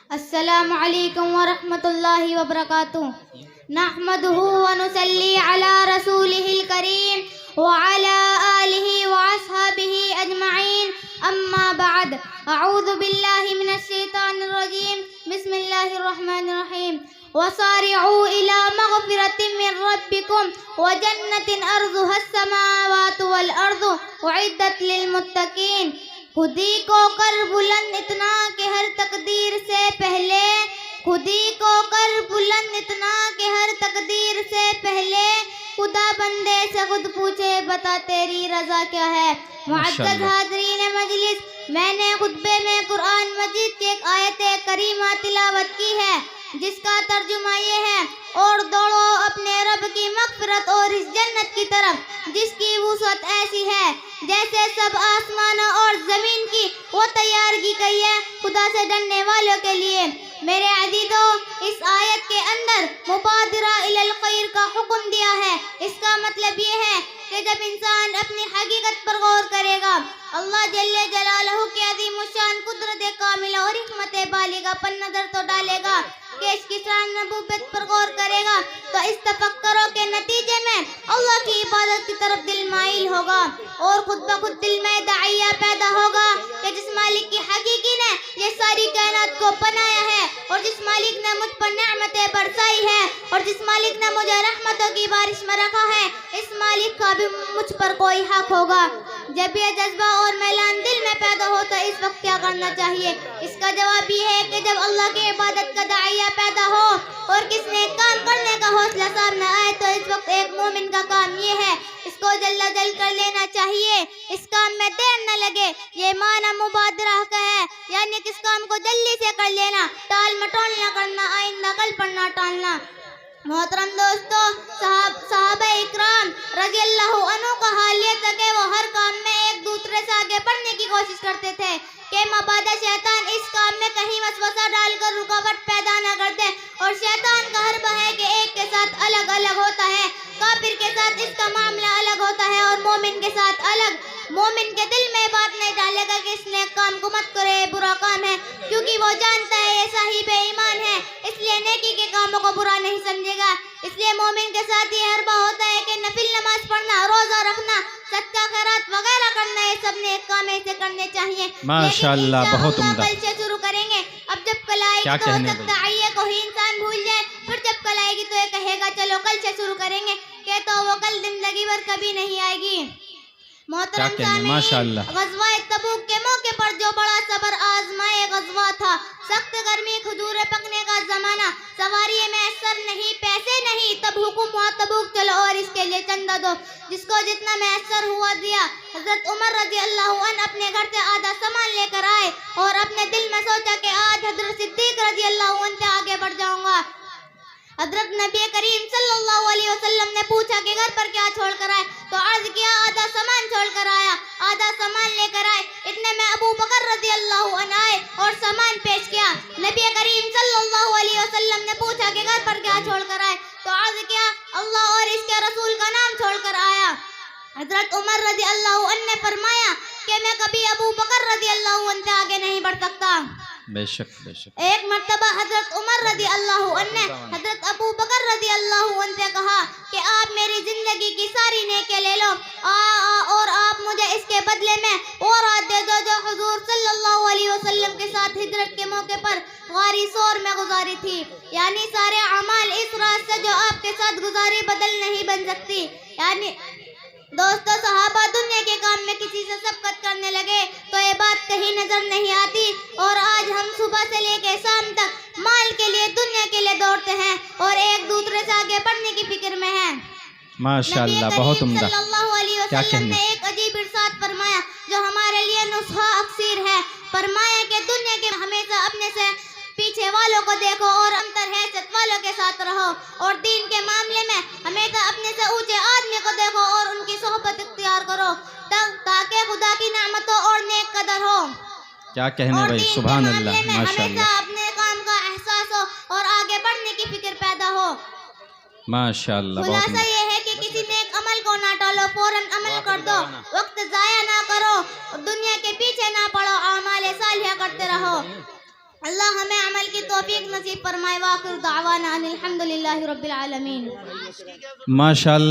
السلام علیکم ورحمۃ اللہ وبرکاتہ نحمدہ ونصلی علی رسولہ الکریم وعلی آلہ واصحابہ اجمعین اما بعد اعوذ باللہ من الشیطان الرجیم بسم اللہ الرحمن الرحیم وصارعوا الى مغفرۃ من ربکم وجنۃ ارضها السماوات والارض اعدت للمتقین. خودی کو کر بلند اتنا کہ ہر تقدیر سے پہلے، خودی کو کر بلند اتنا کہ ہر تقدیر سے پہلے، خدا بندے سے خود پوچھے بتا تیری رضا کیا ہے. معزز حاضرین مجلس، میں نے خطبے میں قرآن مجید کی ایک آیت کریمہ تلاوت کی ہے جس کا ترجمہ یہ ہے: اور دوڑو اپنے رب کی مغفرت اور اس جنت کی طرف جس کی وسعت ایسی ہے جیسے سب آسمانوں اور زمین کی وہ تیار کی گئی ہے خدا سے ڈرنے والوں کے لیے. میرے عزیزو، اس آیت کے اندر مبادرہ الی الخیر کا حکم دیا ہے. اس کا مطلب یہ ہے کہ جب انسان اپنی حقیقت پر غور کرے گا، اللہ جل جلالہ کی عظیم الشان قدرت کاملہ اور حکمت بالغہ پر نظر تو ڈالے گا کہ اس کی شان نبوت پر غور کرے گا تو اس تفکروں کے نتیجے میں اللہ کی عبادت کی طرف دل مائل ہوگا اور خود بخود دل میں داعیہ پیدا ہوگا کہ جس مالک کی حقیقی نے یہ ساری کائنات کو بنایا ہے اور جس مالک نے مجھ پر نعمتیں برسائی ہے اور جس مالک نے مجھے رحمتوں کی بارش میں رکھا ہے، اس مالک کا بھی مجھ پر کوئی حق ہوگا. جب یہ جذبہ اور میلان دل میں پیدا ہو تو اس وقت کیا کرنا چاہیے؟ اس کا جواب یہ ہے کہ جب اللہ کی عبادت کا داعیہ پیدا ہو اور کس نے کام کرنے کا حوصلہ سامنے آئے تو اس وقت ایک مومن کا کام یہ ہے اس کو جل جل کر لینا چاہیے. اس کام میں دیر نہ لگے، یہ معنی مبادرہ کا ہے، یعنی کس کام کو جلدی سے کر لینا، ٹال مٹول نہ کرنا، آئندہ کل پر نہ ٹالنا. محترم دوستو، صحابہ اکرام رضی اللہ عنہ کا حال یہ تھا کہ وہ ہر کام میں ایک دوسرے سے آگے بڑھنے کی کوشش کرتے تھے کہ مبادا شیطان اس کام میں کہیں وسوسہ ڈال کر رکاوٹ پیدا نہ کر دے. اور شیطان کا حربہ ہے کہ ایک کے ساتھ الگ الگ ہوتا ہے، کافر کے ساتھ اس کا معاملہ الگ ہوتا ہے اور مومن کے ساتھ الگ. مومن کے دل میں بات نہیں ڈالے گا کہ اس نے کام کو مت کرے، برا کام ہے، کیونکہ وہ جانتا ہے یہ صاحب ایمان ہے، اس لیے نیکی کے کاموں کو برا نہیں سمجھے گا. اس لیے مومن کے ساتھ یہ حربہ ہوتا ہے کہ نفل نماز پڑھنا، روزہ رکھنا، صدقہ خیرات وغیرہ کرنا، یہ سب نیک کام ایسے کرنے چاہیے. ماشاءاللہ، بہت عمدہ. کل سے شروع کریں گے. اب جب کل آئے گی تو ہو سکتا ہے یہ کو ہی انسان بھول جائے، پھر جب کل آئے گی تو یہ کہے گا چلو کل سے شروع کریں گے، کہ تو وہ کل زندگی بھر کبھی نہیں آئے گی. محترم سامعین، غزوہ تبوک کے موقع پر جو بڑا صبر آزمائے غزوہ تھا، سخت گرمی، کھجور پکنے کا زمانہ، سواری میسر نہیں، پیسے نہیں، تب حکم ہوا تبوک چلو اور اس کے لیے چندہ دو. جس کو جتنا میسر ہوا دیا. حضرت عمر رضی اللہ عنہ اپنے گھر سے آدھا سامان لے کر آئے اور اپنے دل میں سوچا کہ آج حضرت صدیق رضی اللہ عنہ سے آگے بڑھ جاؤں گا. حضرت نبی کریم صلی اللہ علیہ وسلم نے پوچھا کہ گھر پر کیا چھوڑ کر آئے؟ تو عرض کیا آدھا سامان چھوڑ کر آیا. آدھا سامان لے کر آئے. اتنے میں ابو بکر رضی اللہ عنہ آئے اور سامان پیش کیا. نبی کریم صلی اللہ علیہ وسلم نے پوچھا کہ گھر پر کیا چھوڑ کر آئے؟ تو عرض کیا اللہ اور اس کے رسول کا نام چھوڑ کر آیا. حضرت عمر رضی اللہ عنہ نے فرمایا کہ میں کبھی ابو بکر رضی اللہ عنہ سے آگے نہیں بڑھ سکتا. بے شک بے شک. ایک مرتبہ حضرت عمر رضی اللہ عنہ نے حضرت ابو بکر رضی اللہ عنہ سے کہا کہ آپ میری زندگی کی ساری نیکیاں لے لو اور آپ مجھے اس کے بدلے میں وہ رات دے دو جو حضور صلی اللہ علیہ وسلم کے ساتھ ہجرت کے موقع پر غاری سور میں گزاری تھی. یعنی سارے اعمال اس رات سے جو آپ کے ساتھ گزاری بدل نہیں بن سکتی. یعنی دوستو، صحابہ دنیا کے کام میں کسی سے سبقت کرنے لگے تو یہ بات کہیں نظر نہیں آتی، اور آج ہم صبح سے لے کے شام تک مال کے لیے، دنیا کے لیے دوڑتے ہیں اور ایک دوسرے سے آگے بڑھنے کی فکر میں ہیں. ماشاءاللہ، بہت عمدہ. صلی اللہ علیہ وسلم نے ایک عجیب ارشاد فرمایا جو ہمارے لیے نسخہ اکثیر ہے. فرمایا کہ دنیا کے ہمیشہ اپنے سے پیچھے والوں کو دیکھو اور امتر حیثیت والوں کے ساتھ رہو، اور دین کے معاملے میں ہمیشہ اپنے سے اونچے آدمی کو دیکھو اور ان کی صحبت اختیار کرو تاکہ خدا کی نعمتوں اور نیک قدر ہو. کیا کہنے بھائی، سبحان اللہ، ماشاءاللہ. ہمیشہ اپنے کام کا احساس ہو اور آگے بڑھنے کی فکر پیدا ہو. ماشاءاللہ. خلاصہ یہ ہے کہ کسی نیک عمل کو نہ ٹالو، فوراً عمل کر دو، وقت ضائع نہ کرو، دنیا کے پیچھے نہ پڑو، اعمال صالحہ کرتے رہو. اللہ ہمیں عمل کی توفیق نصیب فرمائے. واخر دعوانا ان الحمدللہ رب العالمین. ماشاء اللہ.